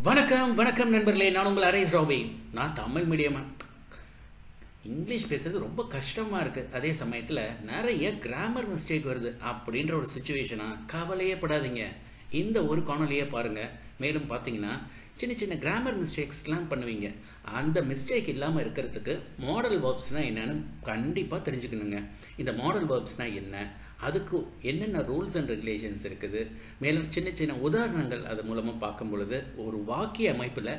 வணக்கம் வணக்கம் நண்பர்களே, நான் உங்கள் அரேஸ் ராபி. நான் தமிழ் மீடியமா இங்கிலீஷ் பேசுறது ரொம்ப கஷ்டமாக இருக்குது. அதே சமயத்தில் நிறைய கிராமர் மிஸ்டேக் வருது. அப்படின்ற ஒரு சுச்சுவேஷனா கவலையே படாதீங்க. இந்த ஒரு காணொலியை பாருங்கள். மேலும் பார்த்தீங்கன்னா சின்ன சின்ன கிராமர் மிஸ்டேக்ஸ்லாம் பண்ணுவீங்க. அந்த மிஸ்டேக் இல்லாமல் இருக்கிறதுக்கு மாடல் வேர்ப்ஸ்னால் என்னென்னு கண்டிப்பாக தெரிஞ்சுக்கணுங்க. இந்த மாடல் வேர்ப்ஸ்னால் என்ன, அதுக்கு என்னென்ன ரூல்ஸ் அண்ட் ரெகுலேஷன்ஸ் இருக்குது, மேலும் சின்ன சின்ன உதாரணங்கள் அது மூலமாக பார்க்கும் பொழுது ஒரு வாக்கிய அமைப்பில்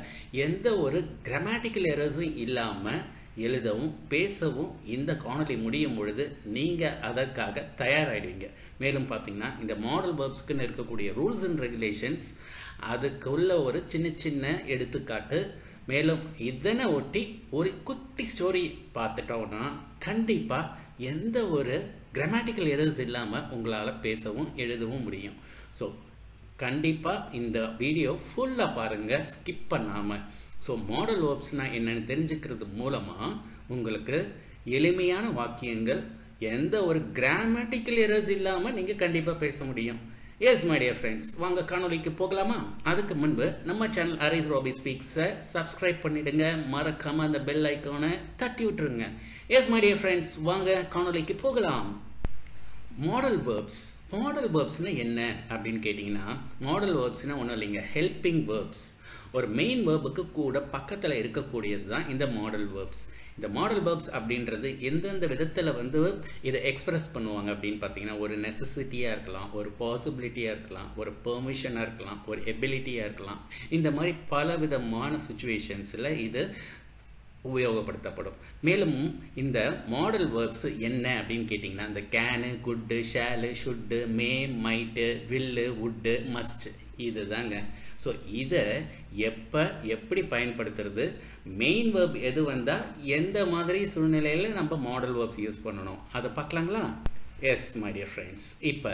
எந்த ஒரு கிராமட்டிக்கல் எரர்ஸும் இல்லாமல் எழுதவும் பேசவும் இந்த காணொலி முடியும் பொழுது நீங்கள் அதற்காக தயாராகிடுவீங்க. மேலும் பார்த்தீங்கன்னா இந்த மாடல் வேர்ப்ஸ்க்குன்னு இருக்கக்கூடிய ரூல்ஸ் அண்ட் ரெகுலேஷன்ஸ், அதுக்குள்ள ஒரு சின்ன சின்ன எடுத்துக்காட்டு, மேலும் இதனை ஒட்டி ஒரு குட்டி ஸ்டோரி பார்த்துட்டோம்னா கண்டிப்பாக எந்த ஒரு கிராமட்டிக்கல் எரர்ஸ் இல்லாமல் உங்களால் பேசவும் எழுதவும் முடியும். ஸோ கண்டிப்பாக இந்த வீடியோ ஃபுல்லாக பாருங்கள், ஸ்கிப் பண்ணாமல். ஸோ மாடல் வேர்ப்ஸ்னால் என்னென்னு தெரிஞ்சுக்கிறது மூலமாக உங்களுக்கு எளிமையான வாக்கியங்கள், எந்த ஒரு கிராமட்டிக்கல் எரர்ஸ் இல்லாமல் நீங்கள் கண்டிப்பாக பேச முடியும். எஸ் மை டியர் ஃப்ரெண்ட்ஸ், வாங்க காணொலிக்கு போகலாமா? அதுக்கு முன்பு நம்ம சேனல் அரேஸ் ராபி ஸ்பீக்ஸை சப்ஸ்கிரைப் பண்ணிவிடுங்க. மறக்காமல் அந்த பெல் ஐக்கானை தட்டி விட்டுருங்க. எஸ் மை டியர் ஃப்ரெண்ட்ஸ், வாங்க காணொலிக்கு போகலாம். மாடல் வேர்ப்ஸ்னால் என்ன அப்படின்னு கேட்டிங்கன்னா, மாடல் வேர்ப்ஸ்னால் ஒன்றும் இல்லைங்க, ஹெல்பிங் வேர்ப்ஸ். ஒரு மெயின் வேர்புக்கு கூட பக்கத்தில் இருக்கக்கூடியது தான் இந்த மாடல் வேர்ப்ஸ். இந்த மாடல் வேர்ப்ஸ் அப்படின்றது எந்தெந்த விதத்தில் இதை எக்ஸ்பிரஸ் பண்ணுவாங்க அப்படின்னு பார்த்தீங்கன்னா, ஒரு நெசசிட்டியாக இருக்கலாம், ஒரு பாசிபிலிட்டியாக இருக்கலாம், ஒரு பெர்மிஷனாக இருக்கலாம், ஒரு எபிலிட்டியாக இருக்கலாம். இந்த மாதிரி பல விதமான சுச்சுவேஷன்ஸில் இது உபயோகப்படுத்தப்படும். மேலும் இந்த மாடல் வேர்ப்ஸ் என்ன அப்படின்னு கேட்டிங்கன்னா, இந்த கேனு, குட்டு, ஷேலு, ஷுட்டு, மே, மைட்டு, வில்லு, வுட்டு, மஸ்ட், இது தாங்க. ஸோ இதை எப்படி பயன்படுத்துறது, மெயின் வேர்ப் எது வந்தால் எந்த மாதிரி சூழ்நிலையில் நம்ம மாடல் வேர்ப்ஸ் யூஸ் பண்ணணும், அதை பார்க்கலாங்களா? எஸ் மை டியர் ஃப்ரெண்ட்ஸ், இப்போ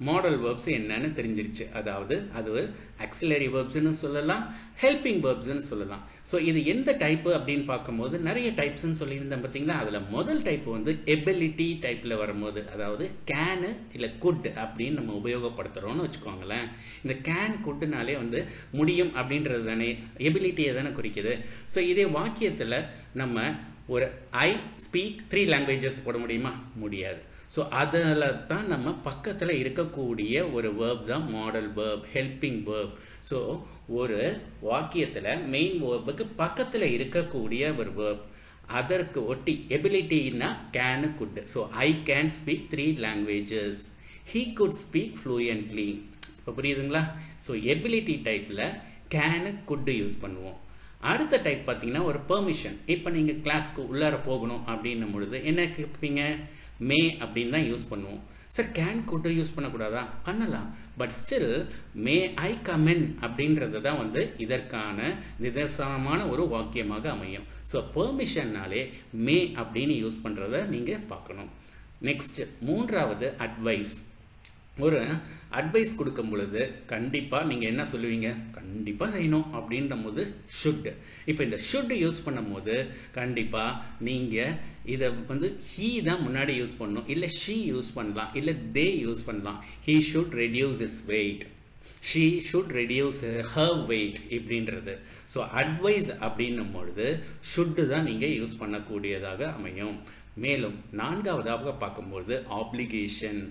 மாடல் வேர்ப்ஸ் என்னன்னு தெரிஞ்சிருச்சு. அதாவது அது ஆக்சிலரி வேர்ப்ஸ்ன்னு சொல்லலாம், ஹெல்பிங் வேர்ப்ஸ்ன்னு சொல்லலாம். ஸோ இது எந்த டைப்பு அப்படின்னு பார்க்கும்போது நிறைய டைப்ஸ்ன்னு சொல்லியிருந்தேன் பார்த்தீங்களா. அதில் முதல் டைப் எபிலிட்டி டைப்பில் வரும்போது, அதாவது கேனு இல்லை குட் அப்படின்னு நம்ம உபயோகப்படுத்துகிறோன்னு வச்சுக்கோங்களேன். இந்த கேன் குட்டுனாலே முடியும் அப்படின்றது தானே, எபிலிட்டியை தானே குறிக்குது. ஸோ இதே வாக்கியத்தில் நம்ம ஒரு ஐ ஸ்பீக் 3 லாங்குவேஜஸ் போட முடியுமா? முடியாது. ஸோ அதில் தான் நம்ம பக்கத்தில் இருக்கக்கூடிய ஒரு வேர்ப் தான் model verb, helping verb. So ஒரு வாக்கியத்தில் மெயின் வேர்புக்கு பக்கத்தில் இருக்கக்கூடிய ஒரு வேர்ப், அதற்கு ஒட்டி எபிலிட்டின்னா can could. So I can speak 3 languages, he could speak fluently. இப்போ புரியுதுங்களா? ஸோ எபிலிட்டி டைப்பில் கேனு குட்டு யூஸ் பண்ணுவோம். அடுத்த டைப் பார்த்தீங்கன்னா ஒரு பெர்மிஷன். இப்போ நீங்கள் கிளாஸ்க்கு உள்ளார போகணும் அப்படின்னும் பொழுது என்ன கேட்பீங்க? மே அப்படின்னு தான் யூஸ் பண்ணுவோம். சார் கேன் குட் யூஸ் பண்ணக்கூடாதா? பண்ணலாம். But still may I come in அப்படின்றது தான் இதற்கான நிதர்சனமான ஒரு வாக்கியமாக அமையும். ஸோ பெர்மிஷன்னாலே மே அப்படின்னு யூஸ் பண்ணுறத நீங்கள் பார்க்கணும். நெக்ஸ்ட் மூன்றாவது அட்வைஸ். ஒரு அட்வைஸ் கொடுக்கும் பொழுது கண்டிப்பாக நீங்கள் என்ன சொல்லுவீங்க? கண்டிப்பாக செய்யணும் அப்படின்ற போது ஷுட். இப்போ இந்த ஷுட் யூஸ் பண்ணும் போது கண்டிப்பாக நீங்கள் இதை ஹீ தான் முன்னாடி யூஸ் பண்ணணும், இல்லை ஷீ யூஸ் பண்ணலாம், இல்லை தே யூஸ் பண்ணலாம். He should reduce his weight, she should reduce her weight இப்படின்றது. ஸோ அட்வைஸ் அப்படின்னும் பொழுது ஷுட்டு தான் நீங்கள் யூஸ் பண்ணக்கூடியதாக அமையும். மேலும் நான்காவதாக பார்க்கும்பொழுது ஆப்ளிகேஷன்.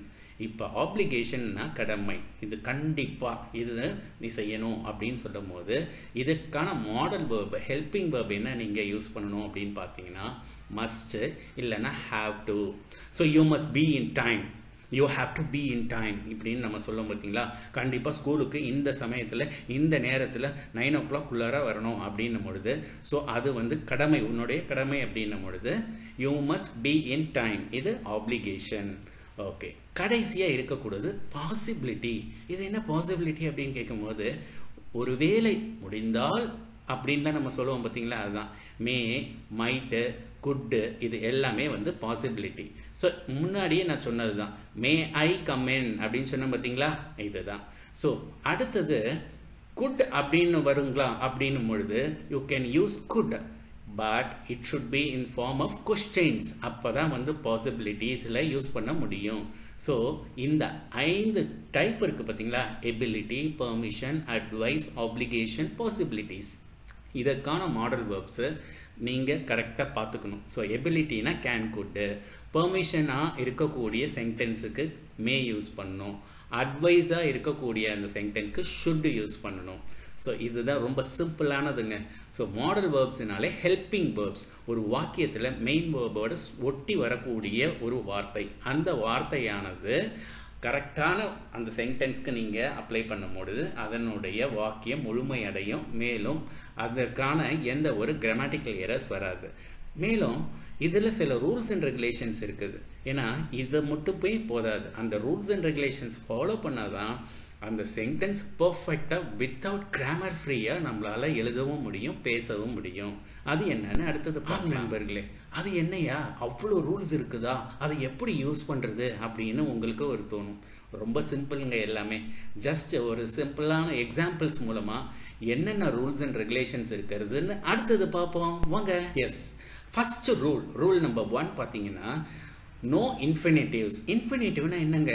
இப்போ ஆப்ளிகேஷன்னா கடமை, இது கண்டிப்பாக இது நீ செய்யணும் அப்படின்னு சொல்லும் போது இதுக்கான மாடல் வேர்ப், ஹெல்பிங் வேர்ப் என்ன நீங்கள் யூஸ் பண்ணணும் அப்படின்னு பார்த்தீங்கன்னா மஸ்ட், இல்லைன்னா have to. So you must be in time, you have to be in time இப்படின்னு நம்ம சொல்லும் பார்த்தீங்களா. கண்டிப்பாக ஸ்கூலுக்கு இந்த சமயத்தில் இந்த நேரத்தில் 9 o'clock வரணும் அப்படின்னும் பொழுது, ஸோ அது கடமை, உன்னுடைய கடமை அப்படின்னும் பொழுது you must be in time, இது ஆப்ளிகேஷன். ஓகே, கடைசியாக இருக்கக்கூடாது பாசிபிலிட்டி. இது என்ன பாசிபிலிட்டி அப்படின்னு கேட்கும்போது, ஒரு வேலை முடிந்தால் அப்படின்லாம் நம்ம சொல்லுவோம் பார்த்தீங்களா, அதுதான் மே, மைட்டு, குட்டு, இது எல்லாமே பாசிபிலிட்டி. ஸோ முன்னாடியே நான் சொன்னது தான் மே ஐ கம் இன் அப்படின்னு சொன்னேன் பார்த்தீங்களா, இதுதான். ஸோ அடுத்தது குட் அப்படின்னு வருங்களா அப்படின்னும் பொழுது you can use good, but it should be in form of questions. அப்பதான் possibility இதில் யூஸ் பண்ண முடியும். ஸோ இந்த 5 டைப் இருக்குது பார்த்தீங்களா, ability, permission, advice, application, possibilities. இதற்கான மாடல் வேர்ப்ஸு நீங்கள் கரெக்டாக பார்த்துக்கணும். ஸோ எபிலிட்டினா கேன், குட்டு, பெர்மிஷனாக இருக்கக்கூடிய சென்டென்ஸுக்கு மே யூஸ் பண்ணணும், அட்வைஸாக இருக்கக்கூடிய அந்த சென்டென்ஸ்க்கு ஷுட் யூஸ் பண்ணணும். ஸோ இதுதான் ரொம்ப சிம்பிளானதுங்க. ஸோ மாடல் வேர்ப்ஸ்னாலே ஹெல்பிங் வேர்ப்ஸ், ஒரு வாக்கியத்தில் மெயின் வேர்போட ஒட்டி வரக்கூடிய ஒரு வார்த்தை. அந்த வார்த்தையானது கரெக்டான அந்த சென்டென்ஸ்க்கு நீங்கள் அப்ளை பண்ணும்பொழுது அதனுடைய வாக்கியம் முழுமையடையும். மேலும் அதற்கான எந்த ஒரு கிராமட்டிக்கல் எரர்ஸ் வராது. மேலும் இதில் சில ரூல்ஸ் அண்ட் ரெகுலேஷன்ஸ் இருக்குது. ஏன்னா இதை மட்டும் போய் போதாது, அந்த ரூல்ஸ் அண்ட் ரெகுலேஷன்ஸ் ஃபாலோ பண்ணாதான் அந்த சென்டென்ஸ் பர்ஃபெக்டாக வித்தவுட் கிராமர் ஃப்ரீயாக நம்மளால் எழுதவும் முடியும், பேசவும் முடியும். அது என்னன்னு அடுத்தது பார்க்கலாம் நண்பர்களே. அது என்னையா அவ்வளோ ரூல்ஸ் இருக்குதா, அதை எப்படி யூஸ் பண்ணுறது அப்படின்னு உங்களுக்கு ஒரு தோணும். ரொம்ப சிம்பிளுங்க எல்லாமே. ஜஸ்ட் ஒரு சிம்பிளான எக்ஸாம்பிள்ஸ் மூலமாக என்னென்ன ரூல்ஸ் அண்ட் ரெகுலேஷன்ஸ் இருக்கிறதுன்னு அடுத்தது பார்ப்போம் வாங்க. எஸ், ஃபர்ஸ்ட் ரூல் நம்பர் 1 பார்த்தீங்கன்னா, நோ இன்ஃபினிட்டிவ்ஸ். இன்ஃபினிட்டிவ்னா என்னங்க?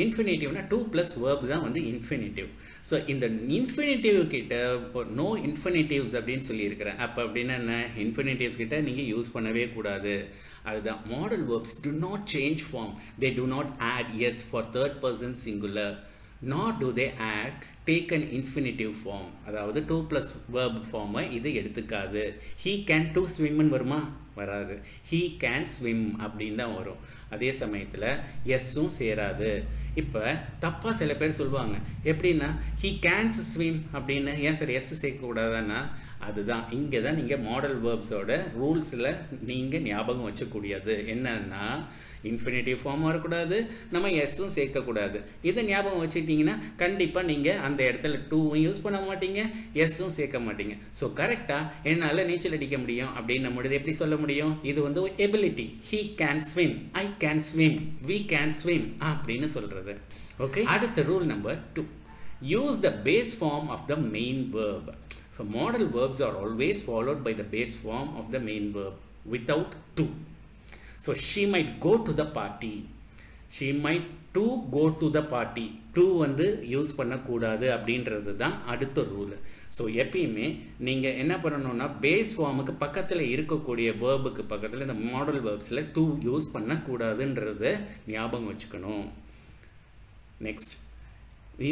இன்ஃபினிட்டிவ்னா 2+ verb தான் வந்து இன்ஃபினிட்டிவ். ஸோ இந்த இன்ஃபினிட்டிவ் கிட்ட நோ இன்ஃபினிட்டிவ்ஸ் அப்படின்னு சொல்லியிருக்கிறேன். அப்போ அப்படின்னா என்ன? இன்ஃபினிட்டிவ்ஸ் கிட்ட நீங்கள் யூஸ் பண்ணவே கூடாது. அதுதான் model verbs do not change form. They do not add yes for third person singular. Nor do they add take an infinitive form. அதாவது 2+ verb form இது எடுத்துக்காது. He can to swim வருமா? வராது. He can swim அப்படின்னு தான் வரும். அதே சமயத்தில் எஸ்ஸும் சேராது. இப்போ தப்பாக சில பேர் சொல்லுவாங்க, எப்படின்னா he can swim அப்படின்னு. ஏன் சார் எஸ் சேர்க்கக்கூடாதான்னா, அதுதான் இங்கே தான் நீங்கள் மாடல் வேர்ப்ஸோட ரூல்ஸில் நீங்கள் ஞாபகம் வச்சக்கூடியது. என்னன்னா இன்ஃபினிட்டிவ் ஃபார்ம் வரக்கூடாது, நம்ம எஸ்ஸும் சேர்க்கக்கூடாது. இதை ஞாபகம் வச்சுக்கிட்டிங்கன்னா கண்டிப்பாக நீங்கள் அந்த இடத்துல டூவும் யூஸ் பண்ண மாட்டீங்க, எஸ்ஸும் சேர்க்க மாட்டீங்க. ஸோ கரெக்டாக என்னால் நீச்சல் அடிக்க முடியும் அப்படின்னு நம்மளுது எப்படி சொல்ல முடியும்? இது வந்து ability. he can swim, I can swim, we can swim அப்படின்னு சொல்கிறது. ஓகே, அடுத்த rule number 2, use the base form of the main verb. So modal verbs are always followed by the base form of the main verb without to. So she might go to the party. She might to go to the party. To வந்து use பண்ணக்கூடாது அப்படின்றது தான் அடுத்த rule. So எப்பயுமே நீங்கள் என்ன பண்ணணும்னா base ஃபார்முக்கு பக்கத்தில் இருக்கக்கூடிய வேர்புக்கு பக்கத்தில் இந்த மாடல் வேர்ப்ஸில் to யூஸ் பண்ணக்கூடாதுன்றத ஞாபகம் வச்சுக்கணும். நெக்ஸ்ட்,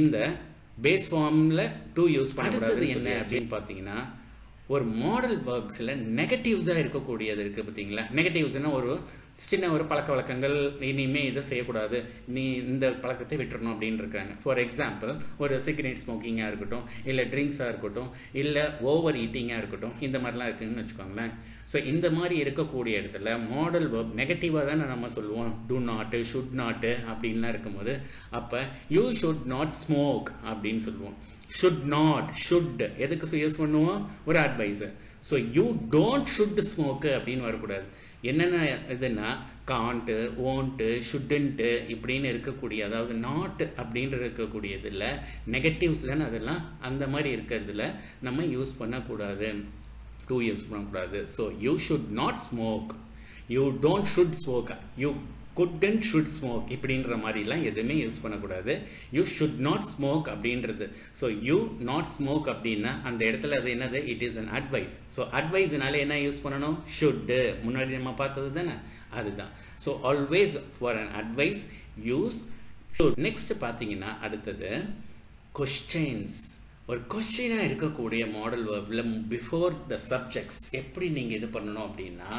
இந்த பேஸ் ஃபார்மில் to யூஸ் பண்ணக்கூடாது என்ன அப்படின்னு பார்த்தீங்கன்னா, ஒரு மாடல் வேர்ப்ஸில் நெகட்டிவ்ஸாக இருக்கக்கூடியது இருக்குது பார்த்தீங்களா. நெகட்டிவ்ஸ்னால் ஒரு சின்ன ஒரு பழக்க வழக்கங்கள், இனிமேல் இதை செய்யக்கூடாது, நீ இந்த பழக்கத்தை விட்டுறணும் அப்படின்னு இருக்காங்க. ஃபார் எக்ஸாம்பிள், ஒரு சிகரெட் ஸ்மோக்கிங்காக இருக்கட்டும், இல்லை ட்ரிங்க்ஸாக இருக்கட்டும், இல்லை ஓவர் ஈட்டிங்காக இருக்கட்டும், இந்த மாதிரிலாம் இருக்குதுன்னு வச்சுக்கோங்களேன். ஸோ இந்த மாதிரி இருக்கக்கூடிய இடத்துல மாடல் வேர்ப் நெகட்டிவாக தானே நம்ம சொல்லுவோம். டு நாட்டு, ஷுட் நாட்டு அப்படின்லாம் இருக்கும்போது அப்போ யூ ஷுட் நாட் ஸ்மோக் அப்படின்னு சொல்லுவோம். ஷுட் நாட், ஷுட் எதுக்கு யூஸ் பண்ணுவோம்? ஒரு adviser. So you don't should smoke அப்படின்னு வரக்கூடாது. என்னென்ன இதுன்னா காண்ட்டு, ஓன்ட்டு, ஷுட்டன்ட்டு இப்படின்னு இருக்கக்கூடிய, அதாவது நாட் அப்படின்ற இருக்கக்கூடியதில் நெகட்டிவ்ஸ் தானே அதெல்லாம், அந்த மாதிரி இருக்கிறதுல நம்ம யூஸ் பண்ணக்கூடாது, டூ யூஸ் பண்ணக்கூடாது. So you should not smoke, you don't should smoke, you couldn't should smoke இப்படின்ற மாதிரிலாம் எதுவுமே யூஸ் பண்ணக்கூடாது. யூ ஷுட் நாட் ஸ்மோக் அப்படின்றது. ஸோ யூ நாட் ஸ்மோக் அப்படின்னா அந்த இடத்துல அது என்னது? It is an advice. So அட்வைஸ்னால என்ன யூஸ் பண்ணணும்? ஷுட்டு, முன்னாடி நம்ம பார்த்தது தானே, அதுதான். So always for an advice use should. Next பார்த்தீங்கன்னா அடுத்தது கொஸ்டின்ஸ். ஒரு கொஸ்டினாக இருக்கக்கூடிய modal waybill before the subjects எப்படி நீங்கள் இது பண்ணணும் அப்படின்னா,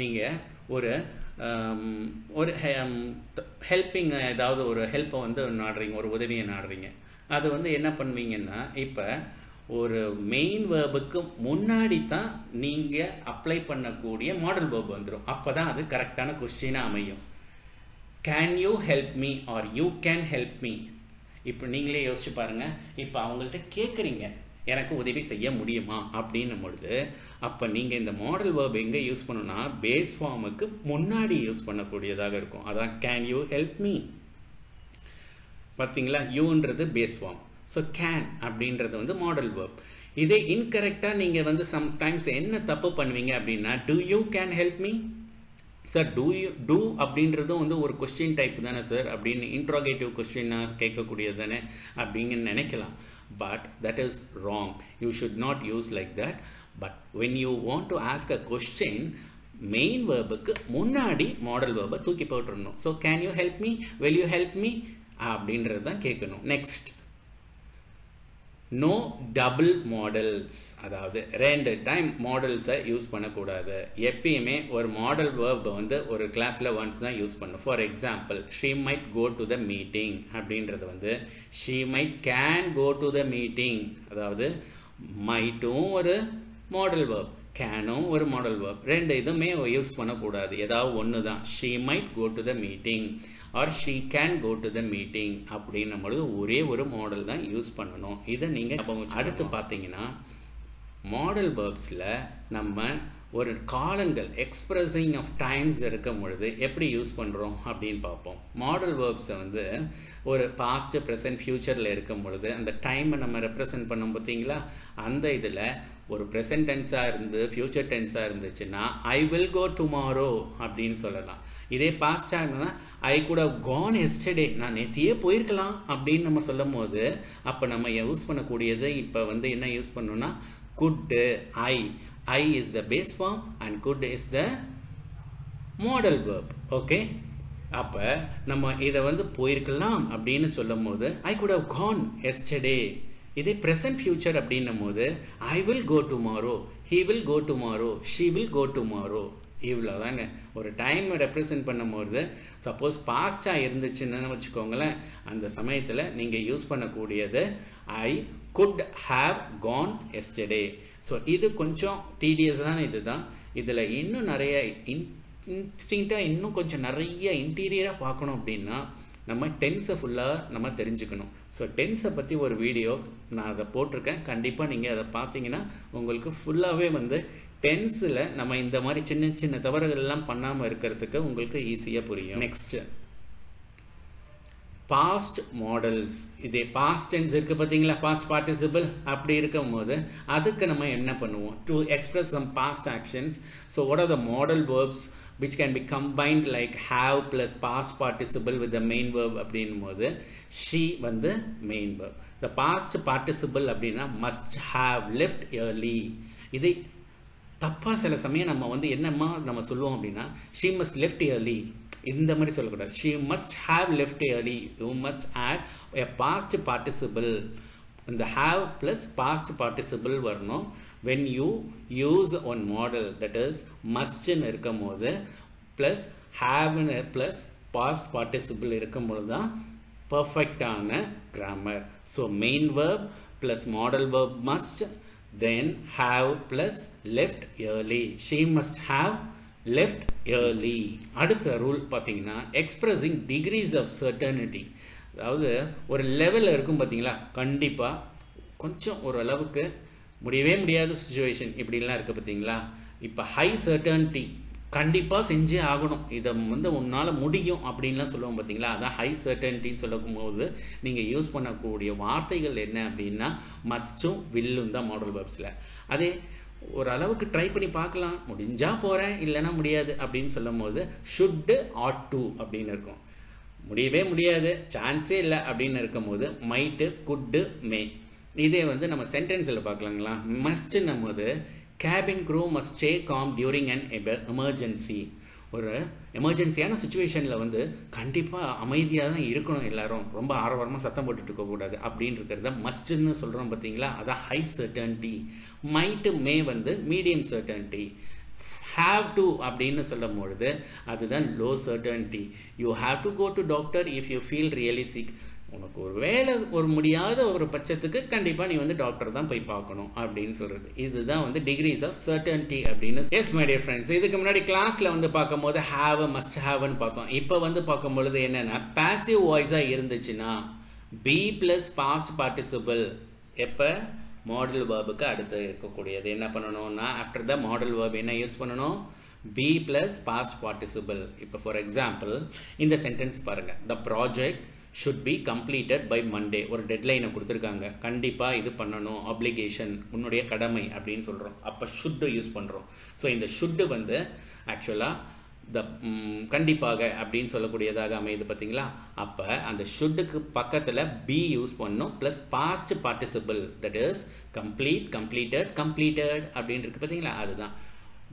நீங்கள் ஒரு ஹெல்ப்பிங், ஏதாவது ஒரு ஹெல்ப்பை வந்து நாடுறீங்க, ஒரு உதவியை நாடுறீங்க. அது வந்து என்ன பண்ணுவீங்கன்னா, இப்போ ஒரு மெயின் வேர்புக்கு முன்னாடி தான் நீங்கள் அப்ளை பண்ணக்கூடிய மாடல் வேர்ப் வந்துடும். அப்போ தான் அது கரெக்டான கொஸ்டினாக அமையும். Can you help me are you can help me. இப்போ நீங்களே யோசிச்சு பாருங்கள். இப்போ அவங்கள்ட்ட கேட்குறீங்க, எனக்கு உதவி செய்ய முடியுமா அப்படின்னும் பொழுது அப்போ நீங்கள் இந்த மாடல் வேர்ப் எங்கே யூஸ் பண்ணணும்னா பேஸ் ஃபார்முக்கு முன்னாடி யூஸ் பண்ணக்கூடியதாக இருக்கும். அதான் கேன் யூ ஹெல்ப் மீ. பார்த்தீங்களா, யூன்றது பேஸ் ஃபார்ம். ஸோ கேன் அப்படின்றது வந்து மாடல் வேர்ப். இதே இன்கரெக்டாக நீங்கள் வந்து சம்டைம்ஸ் என்ன தப்பு பண்ணுவீங்க அப்படின்னா, do you can help me, sir do அப்படின்றதும் வந்து ஒரு கொஸ்டின் டைப் தானே சார் அப்படின்னு இன்ட்ராகேட்டிவ் கொஸ்டினாக கேட்கக்கூடியது தானே அப்படிங்க நினைக்கலாம். But that is wrong. You should not use like that. But when you want to ask a question, main வேர்புக்கு முன்னாடி மாடல் வேர்பை தூக்கி போட்டுருணும். So can you help me, will you help me அப்படின்றது தான் கேட்கணும். நெக்ஸ்ட், நோ டபுள் மாடல்ஸ், அதாவது 2 time மாடல்ஸை use பண்ணக்கூடாது. எப்பயுமே ஒரு மாடல் வேர்ப் வந்து ஒரு கிளாஸில் ஒன்ஸ் தான் யூஸ் பண்ணும். For example, she might go to the meeting அப்படின்றது வந்து she might can go to the meeting. அதாவது மைட்டும் ஒரு மாடல் வேர்ப், கேனும் ஒரு மாடல் வேர்ப். 2 இதுவுமே யூஸ் பண்ணக்கூடாது. ஏதாவது ஒன்று தான். She might go to the meeting or she can go to the meeting அப்படின்னும் பொழுது ஒரே ஒரு மாடல் தான் யூஸ் பண்ணணும். இதை நீங்கள் அடுத்து பார்த்தீங்கன்னா, மாடல் வேர்ப்ஸில் நம்ம ஒரு காலங்கள் எக்ஸ்பிரஸிங் ஆஃப் டைம்ஸ் இருக்கும் பொழுது எப்படி யூஸ் பண்ணுறோம் அப்படின்னு பார்ப்போம். மாடல் வேர்ப்ஸை வந்து ஒரு பாஸ்ட், ப்ரெசன்ட், ஃப்யூச்சரில் இருக்கும் பொழுது அந்த டைமை நம்ம ரெப்ரசன்ட் பண்ணோம் பார்த்தீங்களா, அந்த இதில் ஒரு ப்ரெசன்ட் டென்ஸாக இருந்து ஃப்யூச்சர் டென்ஸாக இருந்துச்சுன்னா ஐ வில் கோ டுமாரோ அப்படின்னு சொல்லலாம். இதே பாஸ்டாக இருந்ததுன்னா I could have gone yesterday, நான் நேத்தியே போயிருக்கலாம் அப்படின்னு நம்ம சொல்லும் போது அப்போ நம்ம யூஸ் பண்ணக்கூடியது இப்போ வந்து என்ன யூஸ் பண்ணோம்னா good. I is the base form and could is the model verb. Okay, அப்போ நம்ம இதை வந்து போயிருக்கலாம் அப்படின்னு சொல்லும் போது I could have gone yesterday. இதே present future அப்படின்னும் போது I will go tomorrow, he will go tomorrow, she will go tomorrow. இவ்வளோதாங்க. ஒரு டைம் ரெப்ரசன்ட் பண்ணும்போது சப்போஸ் பாஸ்டாக இருந்துச்சுன்னு வச்சுக்கோங்களேன், அந்த சமயத்தில் நீங்கள் யூஸ் பண்ணக்கூடியது I could have Khan yesterday. So இது கொஞ்சம் டீடியஸான இது தான். இதில் இன்னும் நிறைய இன்ஸ்டிங்க்டாக இன்னும் கொஞ்சம் நிறைய இன்டீரியராக பார்க்கணும் அப்படின்னா நம்ம டென்ஸை ஃபுல்லாக நம்ம தெரிஞ்சுக்கணும். ஸோ டென்ஸை பற்றி ஒரு வீடியோ நான் அதை போட்டிருக்கேன். கண்டிப்பாக நீங்கள் அதை பார்த்தீங்கன்னா உங்களுக்கு ஃபுல்லாகவே வந்து டென்ஸில் நம்ம இந்த மாதிரி சின்ன சின்ன தவறுகள்லாம் பண்ணாமல் இருக்கிறதுக்கு உங்களுக்கு ஈஸியாக புரியும். Next, past modals. இதே பாஸ்ட் டென்ஸ் இருக்குது பார்த்தீங்களா, பாஸ்ட் பார்ட்டிசிபிள் அப்படி இருக்கும் போது அதுக்கு நம்ம என்ன பண்ணுவோம், to express some past actions. So what are the modal verbs which can be combined like have plus past participle with the main verb அப்படின்னும் போது she வந்து main verb. the past participle அப்படின்னா must have left early. இதை தப்பாக சில சமயம் நம்ம வந்து என்னம்மா நம்ம சொல்லுவோம் அப்படின்னா she must left early இந்த மாதிரி சொல்லக்கூடாது. she must have left early. you must add a past participle. இந்த have plus past participle வரணும். when you use one model, that is must இருக்கும் போது plus have plus past participle இருக்கும் போது தான் perfectஆன grammar. so main verb plus model verb must, then have plus left early. she must have left early. அடுத்த rule பார்த்தீங்கன்னா expressing degrees of certainty. அதாவது ஒரு லெவலில் இருக்கும் பார்த்தீங்களா, கண்டிப்பாக கொஞ்சம் ஒரு அளவுக்கு முடியவே முடியாத சுச்சுவேஷன் இப்படிலாம் இருக்குது பார்த்தீங்களா. இப்போ ஹை சர்டன்டி, கண்டிப்பாக செஞ்சே ஆகணும், இதை வந்து உன்னால் முடியும் அப்படின்லாம் சொல்லுவோம் பார்த்தீங்களா, அதான் ஹை சர்டன்டின்னு சொல்லும் போது நீங்கள் யூஸ் பண்ணக்கூடிய வார்த்தைகள் என்ன அப்படின்னா மஸ்ட்டும் வில்லும் தான் மாடல் வேர்ப்ஸில். அதே ஒரு அளவுக்கு ட்ரை பண்ணி பார்க்கலாம், முடிஞ்சால் போகிறேன் இல்லைன்னா முடியாது அப்படின்னு சொல்லும் போது ஷுட்டு ஆட் டு அப்படின்னு இருக்கும். முடியவே முடியாது, சான்ஸே இல்லை அப்படின்னு இருக்கும் போது மைட்டு, குட்டு, மே. இதே வந்து நம்ம சென்டென்ஸில் பார்க்கலாங்களா, மஸ்ட்னும் போது cabin crew must stay calm during an emergency. ஒரு எமர்ஜென்சியான சுச்சுவேஷனில் வந்து கண்டிப்பாக அமைதியாக தான் இருக்கணும், எல்லாரும் ரொம்ப ஆரவாரமாக சத்தம் போட்டுட்டு இருக்கக்கூடாது அப்படின்னு இருக்கிறத மஸ்ட்னு சொல்கிறோம் பார்த்தீங்களா, அதான் ஹை சர்டன்டி. மைட்டு, மே வந்து மீடியம் சர்டன்டி. have to அப்படின்னு சொல்லும் பொழுது அதுதான் low certainty. you have to go to doctor if you feel really sick. உனக்கு ஒரு வேலை ஒரு முடியாத ஒரு பட்சத்துக்கு கண்டிப்பாக நீ வந்து டாக்டர் தான் போய் பார்க்கணும் அப்படின்னு சொல்கிறது. இதுதான் வந்து டிகிரிஸ் ஆஃப் சர்டன்டி அப்படின்னு. எஸ் மை டியர் ஃப்ரெண்ட்ஸ், இதுக்கு முன்னாடி கிளாஸில் வந்து பார்க்கும்போது ஹாவ், மஸ்ட் ஹாவ்னு பார்த்தோம். இப்போ வந்து பார்க்கும்பொழுது என்னென்னா பாசிவ் வாய்ஸாக இருந்துச்சுன்னா பி ப்ளஸ் பாஸ்ட் பார்ட்டிசிபிள் எப்போ மாடல் வேர்புக்கு அடுத்து இருக்கக்கூடியது என்ன பண்ணணும்னா ஆஃப்டர் த மாடல் வேர்ப் என்ன யூஸ் பண்ணணும், பி ப்ளஸ் பாஸ்ட் பார்ட்டிசிபிள். இப்போ ஃபார் எக்ஸாம்பிள் இந்த சென்டென்ஸ் பாருங்கள், the project should be completed by Monday. ஒரு டெட்லைனை கொடுத்துருக்காங்க, கண்டிப்பாக இது பண்ணணும், ஆப்ளிகேஷன் உன்னுடைய கடமை அப்படின்னு சொல்கிறோம். அப்போ ஷுட்டு யூஸ் பண்ணுறோம். ஸோ இந்த ஷுட்டு வந்து ஆக்சுவலாக த கண்டிப்பாக அப்படின்னு சொல்லக்கூடியதாக அமையுது பார்த்தீங்களா. அப்போ அந்த ஷுட்டுக்கு பக்கத்தில் பி யூஸ் பண்ணணும் plus past participle, that is complete, completed, completed அப்படின்னு இருக்கு பார்த்தீங்களா. அதுதான்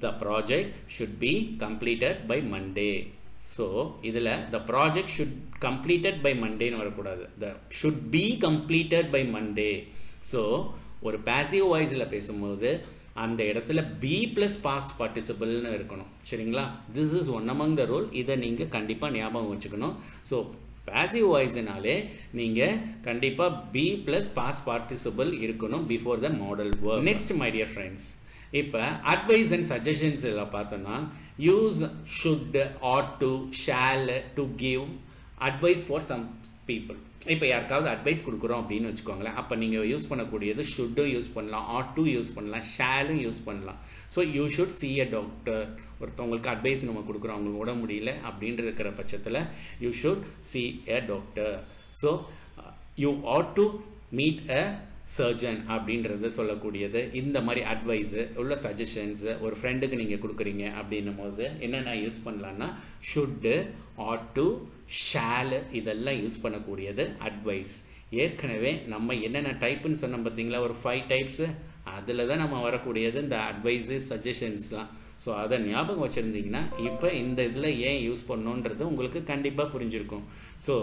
the project should be completed by Monday. So இதில் the project should completed by மண்டேன்னு வரக்கூடாது, the should be completed by Monday. So ஒரு பாசிவ் வாய்ஸில் பேசும்போது அந்த இடத்துல பி ப்ளஸ் பாஸ்ட் பார்ட்டிசிபிள்னு இருக்கணும். சரிங்களா. This is one among the rule. இதை நீங்கள் கண்டிப்பாக ஞாபகம் வச்சுக்கணும். ஸோ பாசிவ் வாய்ஸ்னாலே நீங்கள் கண்டிப்பாக பி ப்ளஸ் பாஸ்ட் பார்ட்டிசிபிள் இருக்கணும் before the modal verb. Next my dear friends, இப்போ அட்வைஸ் அண்ட் சஜஷன்ஸ் எல்லாம் பார்த்தோன்னா use should, ought to, shall to give advice for some people. இப்போ யாருக்காவது அட்வைஸ் கொடுக்குறோம் அப்படின்னு வச்சுக்கோங்களேன். அப்போ நீங்கள் யூஸ் பண்ணக்கூடியது ஷுட்டும் யூஸ் பண்ணலாம், ஆட்டும் யூஸ் பண்ணலாம், ஷாலும் யூஸ் பண்ணலாம். So you should see a doctor. ஒருத்தவங்களுக்கு அட்வைஸ் நம்ம கொடுக்குறோம், அவங்களுக்கு உட முடியல அப்படின்ற இருக்கிற பட்சத்தில் you should see a doctor. So you ought to meet a surgeon அப்படின்றத சொல்லக்கூடியது. இந்த மாதிரி அட்வைஸு உள்ள சஜஷன்ஸு ஒரு ஃப்ரெண்டுக்கு நீங்கள் கொடுக்குறீங்க அப்படின்னும் போது என்னென்ன யூஸ் பண்ணலான்னா ஷுட்டு, ஆட் டு, ஷால் இதெல்லாம் யூஸ் பண்ணக்கூடியது அட்வைஸ். ஏற்கனவே நம்ம என்னென்ன டைப்புன்னு சொன்னோம் பார்த்தீங்களா, ஒரு 5 டைப்ஸு, அதில் தான் நம்ம வரக்கூடியது இந்த அட்வைஸு, சஜஷன்ஸ்லாம். ஸோ அதை ஞாபகம் வச்சுருந்தீங்கன்னா இப்போ இந்த இதில் ஏன் யூஸ் பண்ணணுன்றது உங்களுக்கு கண்டிப்பாக புரிஞ்சிருக்கும். ஸோ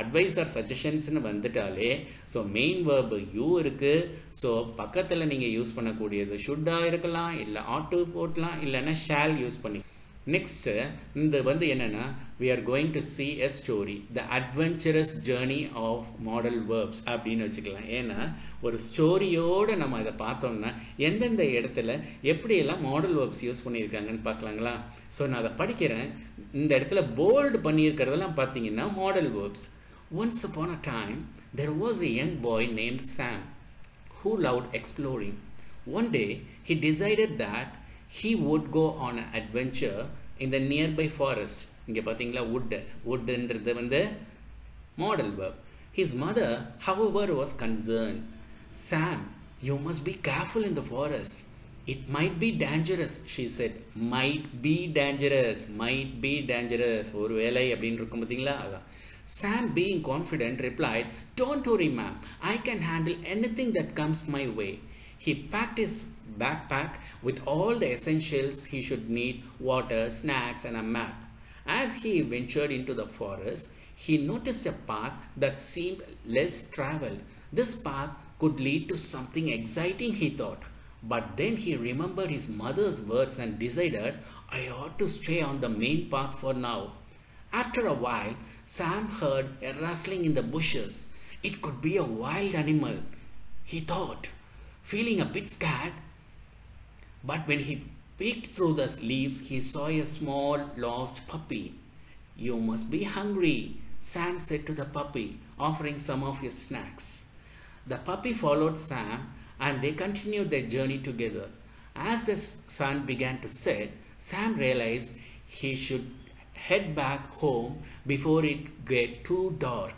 அட்வைஸ் ஆர் சஜஷன்ஸ்னு வந்துட்டாலே ஸோ மெயின் வேர்பு யூ இருக்குது. ஸோ பக்கத்தில் நீங்கள் யூஸ் பண்ணக்கூடியது ஷுட்டாக இருக்கலாம், இல்லை ஆட்டு போட்டலாம், இல்லைன்னா ஷால் யூஸ் பண்ணி. நெக்ஸ்ட்டு இந்த வந்து என்னென்னா we are going to see a story, the adventurous journey of modal verbs அப்படின்னு வச்சுக்கலாம். ஏன்னா ஒரு ஸ்டோரியோடு நம்ம இதை பார்த்தோம்னா எந்தெந்த இடத்துல எப்படியெல்லாம் மாடல் வேர்ப்ஸ் யூஸ் பண்ணியிருக்காங்கன்னு பார்க்கலாங்களா. ஸோ நான் அதை படிக்கிறேன். இந்த இடத்துல போல்டு பண்ணியிருக்கிறதெல்லாம் பார்த்தீங்கன்னா model verbs. Once upon a time, there was a young boy named Sam who loved exploring. One day, he decided that he would go on an adventure in the nearby forest. இங்க பாத்தீங்களா woodன்றது வந்து model verb. His mother, however, was concerned. Sam, you must be careful in the forest. It might be dangerous, she said. Might be dangerous, might be dangerous. ஒரு வேலை அப்படின்னு இருக்கும் பாத்தீங்களா. அதான் Sam, being confident, replied, "Don't worry, ma'am. I can handle anything that comes my way." He packed his backpack with all the essentials he should need: water, snacks, and a map. As he ventured into the forest, he noticed a path that seemed less traveled. This path could lead to something exciting, he thought. But then he remembered his mother's words and decided, "I ought to stay on the main path for now." After a while, Sam heard a rustling in the bushes. It could be a wild animal, he thought, feeling a bit scared. But when he peeked through the leaves, he saw a small lost puppy. "You must be hungry," Sam said to the puppy, offering some of his snacks. The puppy followed Sam, and they continued their journey together. As the sun began to set, Sam realized he should head back home before it get too dark.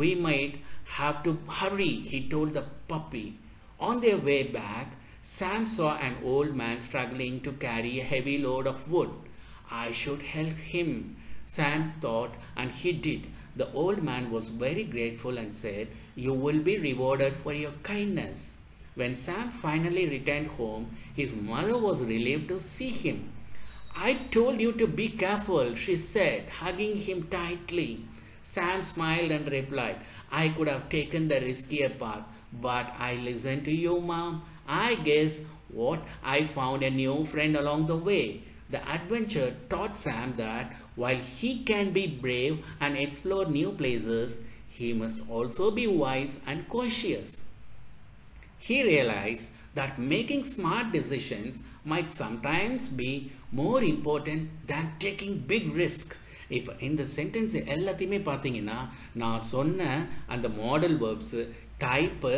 "We might have to hurry," he told the puppy. On their way back, Sam saw an old man struggling to carry a heavy load of wood. "I should help him," Sam thought, and he did. The old man was very grateful and said, "You will be rewarded for your kindness." When Sam finally returned home, his mother was relieved to see him. "I told you to be careful," she said, hugging him tightly. Sam smiled and replied, "I could have taken the riskier path, but I listened to you, Mom. I guess what I found a new friend along the way." The adventure taught Sam that while he can be brave and explore new places, he must also be wise and cautious. He realized that making smart decisions might sometimes be more important than taking big risk. இப்போ இந்த sentence எல்லாத்தையுமே பார்த்தீங்கன்னா நான் சொன்ன அந்த model verbs type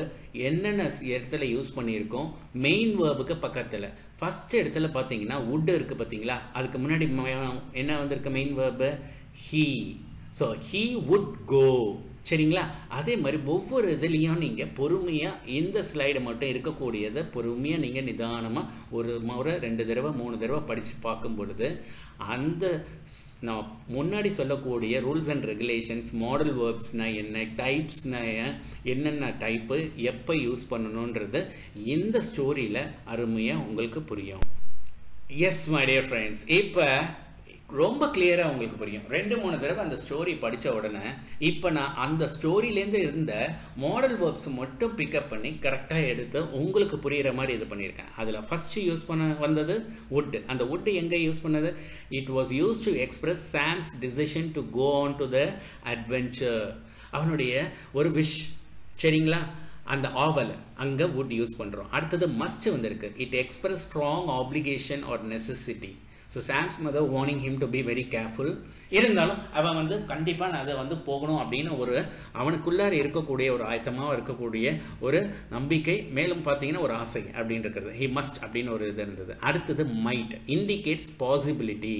என்னென்ன இடத்துல use பண்ணியிருக்கோம். மெயின் வேர்புக்கு பக்கத்தில் ஃபஸ்ட் இடத்துல பார்த்தீங்கன்னா wood இருக்குது பார்த்தீங்களா, அதுக்கு முன்னாடி என்ன வந்திருக்கு main verb he. So he would go. சரிங்களா? அதே மாதிரி ஒவ்வொரு இதுலேயும் நீங்கள் பொறுமையாக இந்த ஸ்லைடு மட்டும் இருக்கக்கூடியதை பொறுமையாக நீங்கள் நிதானமாக ஒரு முறை 2 தடவை 3 தடவை படித்து பார்க்கும் பொழுது அந்த நான் முன்னாடி சொல்லக்கூடிய ரூல்ஸ் அண்ட் ரெகுலேஷன்ஸ், மாடல் வேர்ப்ஸ்னால் என்ன, டைப்ஸ்னால் என்னென்ன டைப்பு எப்போ யூஸ் பண்ணணுன்றது இந்த ஸ்டோரியில் அருமையாக உங்களுக்கு புரியும். எஸ் மை டியர் ஃப்ரெண்ட்ஸ், இப்போ ரொம்ப கிளியராக உங்களுக்கு புரியும். 2-3 தடவை அந்த ஸ்டோரி படித்த உடனே இப்போ நான் அந்த ஸ்டோரியிலேருந்து இருந்த மாடல் வேர்ப்ஸ் மட்டும் பிக்கப் பண்ணி கரெக்டாக எடுத்து உங்களுக்கு புரிகிற மாதிரி இது பண்ணியிருக்கேன். அதில் ஃபஸ்ட்டு யூஸ் பண்ண வந்தது வுட். அந்த வுட் எங்கே யூஸ் பண்ணது? It was used to express Sam's decision to go on to the adventure. அவனுடைய ஒரு விஷ், சரிங்களா? அந்த ஆவல் அங்கே வுட் யூஸ் பண்ணுறோம். அடுத்தது மஸ்ட் வந்திருக்கு. It express strong obligation or necessity. So Sam's mother warning him to be very careful. இருந்தாலும் அவன் வந்து கண்டிப்பாக நான் அதை வந்து போகணும் அப்படின்னு ஒரு அவனுக்குள்ளார இருக்கக்கூடிய ஒரு ஆயத்தமாக இருக்கக்கூடிய ஒரு நம்பிக்கை, மேலும் பார்த்தீங்கன்னா ஒரு ஆசை அப்படின்னு இருக்கிறது. ஹி மஸ்ட் அப்படின்னு ஒரு இது இருந்தது. அடுத்தது might indicates possibility.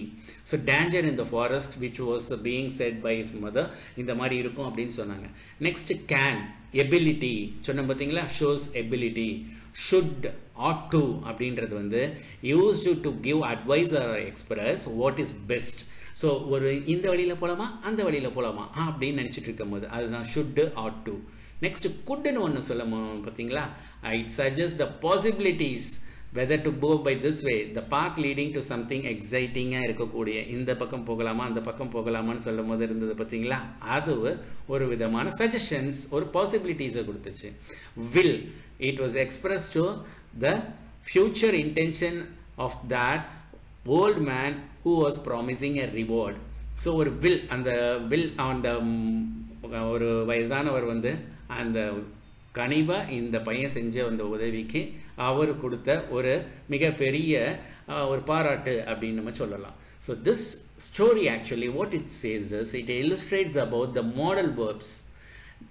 So danger in the forest which was being set by his mother, இந்த மாதிரி இருக்கும் அப்படின்னு சொன்னாங்க. நெக்ஸ்ட் கேன், எபிலிட்டி சொன்ன பார்த்தீங்களா, shows ability. Should, ought to அப்படின்றது வந்து used to give advice or express what is best. So ஒரு இந்த வழியில் போகலாமா அந்த வழியில் போகலாமா அப்படின்னு நினச்சிட்டு இருக்கும் போது அதுதான் should, ought to. நெக்ஸ்ட் குட்னு ஒன்று சொல்ல பார்த்தீங்களா, it suggests the possibilities whether to go by this way, the path leading to something exciting இருக்கக்கூடிய இந்த பக்கம் போகலாமா அந்த பக்கம் போகலாமான்னு சொல்லும் போது இருந்தது பார்த்தீங்களா, அது ஒரு விதமான சஜஷன்ஸ், ஒரு பாசிபிலிட்டிஸை கொடுத்துச்சு. Will, it was expressed to the future intention of that old man who was promising a reward. So ஒரு வில், அந்த வில் அந்த ஒரு வயதானவர் வந்து அந்த கனிவாக இந்த பையன் செஞ்ச அந்த உதவிக்கு அவர் கொடுத்த ஒரு மிகப்பெரிய ஒரு பாராட்டு அப்படின்னு நம்ம சொல்லலாம். So this story actually what it says is it illustrates about the modal verbs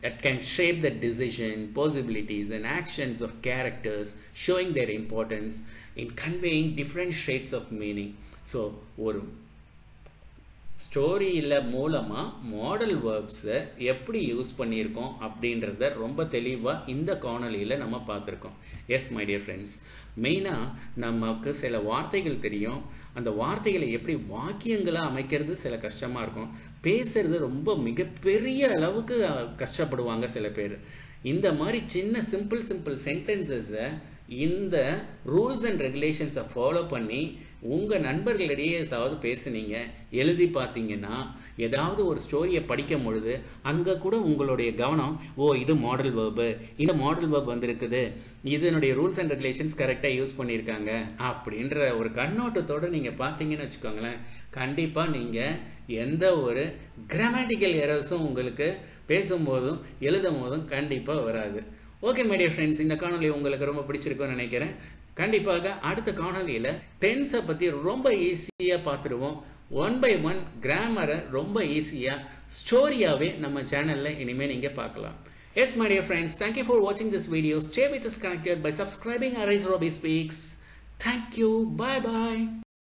that can shape the decision, possibilities and actions of characters, showing their importance in conveying different shades of meaning. So ஒரு ஸ்டோரியில் மூலமாக model வேர்ப்ஸை எப்படி use பண்ணியிருக்கோம் அப்படின்றத ரொம்ப தெளிவாக இந்த காணொலியில் நம்ம பார்த்துருக்கோம். எஸ் மை டியர் ஃப்ரெண்ட்ஸ், மெயினாக நமக்கு சில வார்த்தைகள் தெரியும், அந்த வார்த்தைகளை எப்படி வாக்கியங்களாக அமைக்கிறது சில கஷ்டமாக இருக்கும், பேசுறது ரொம்ப மிகப்பெரிய அளவுக்கு கஷ்டப்படுவாங்க சில பேர். இந்த மாதிரி சின்ன சிம்பிள் சென்டென்சஸை இந்த ரூல்ஸ் அண்ட் ரெகுலேஷன்ஸை ஃபாலோ பண்ணி உங்கள் நண்பர்களிடையே ஏதாவது பேசுனீங்க, எழுதி பார்த்தீங்கன்னா, ஏதாவது ஒரு ஸ்டோரியை படிக்கும் பொழுது அங்கே கூட உங்களுடைய கவனம், ஓ இது மாடல் வேர்பு, இந்த மாடல் வேர்ப் வந்திருக்குது, இதனுடைய ரூல்ஸ் அண்ட் ரெகுலேஷன்ஸ் கரெக்டாக யூஸ் பண்ணியிருக்காங்க அப்படின்ற ஒரு கண்ணோட்டத்தோடு நீங்கள் பார்த்தீங்கன்னு வச்சுக்கோங்களேன், கண்டிப்பாக நீங்கள் எந்த ஒரு கிராமட்டிக்கல் எரர்ஸும் உங்களுக்கு பேசும்போதும் எழுதும் போதும் கண்டிப்பாக வராது. ஓகே மை டியர் ஃப்ரெண்ட்ஸ், இந்த காணொலி உங்களுக்கு ரொம்ப பிடிச்சிருக்குன்னு நினைக்கிறேன். கண்டிப்பாக அடுத்த காணொலியில் டென்ஸை பற்றி ரொம்ப ஈஸியாக பார்த்துருவோம். 1 by 1 கிராமரை ரொம்ப ஈஸியாக ஸ்டோரியாகவே நம்ம சேனலில் இனிமேல் நீங்கள் பார்க்கலாம். Yes my dear friends, thank you for வாட்சிங் this video. Stay with us connected by subscribing Arise Robbie Speaks. Thank you. Bye bye.